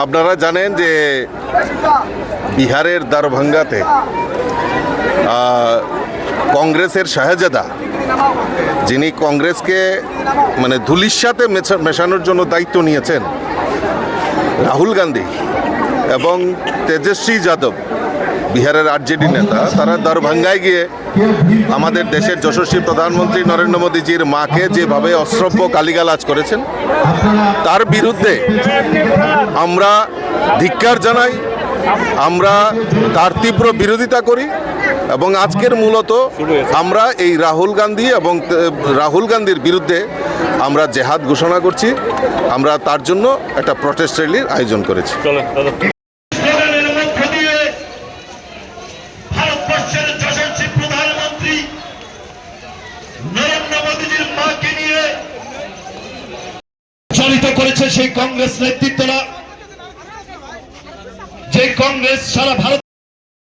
আপনারা জানেন যে বিহারের দারভাঙ্গাতে কংগ্রেসের শাহজাদা, যিনি কংগ্রেসকে ধুলির সাথে মেশানোর জন্য দায়িত্ব নিয়েছেন, রাহুল গান্ধী এবং তেজস্বী যাদব, বিহারের আরজেডি নেতা, তারা দারভাঙ্গায় গিয়ে আমাদের দেশের যশস্বী প্রধানমন্ত্রী নরেন্দ্র মোদীজির মাকে যেভাবে অশ্রব্য গালিগালাজ করেছেন, তার বিরুদ্ধে আমরা ধিক্কার জানাই, আমরা তার তীব্র বিরোধিতা করি এবং আজকের মূলত আমরা এই রাহুল গান্ধীর বিরুদ্ধে আমরা জেহাদ ঘোষণা করছি। আমরা তার জন্য একটা প্রটেস্ট র্যালির আয়োজন করেছি। চালিত করেছে সেই কংগ্রেস নেতৃত্বরা, যে কংগ্রেস সারা ভারত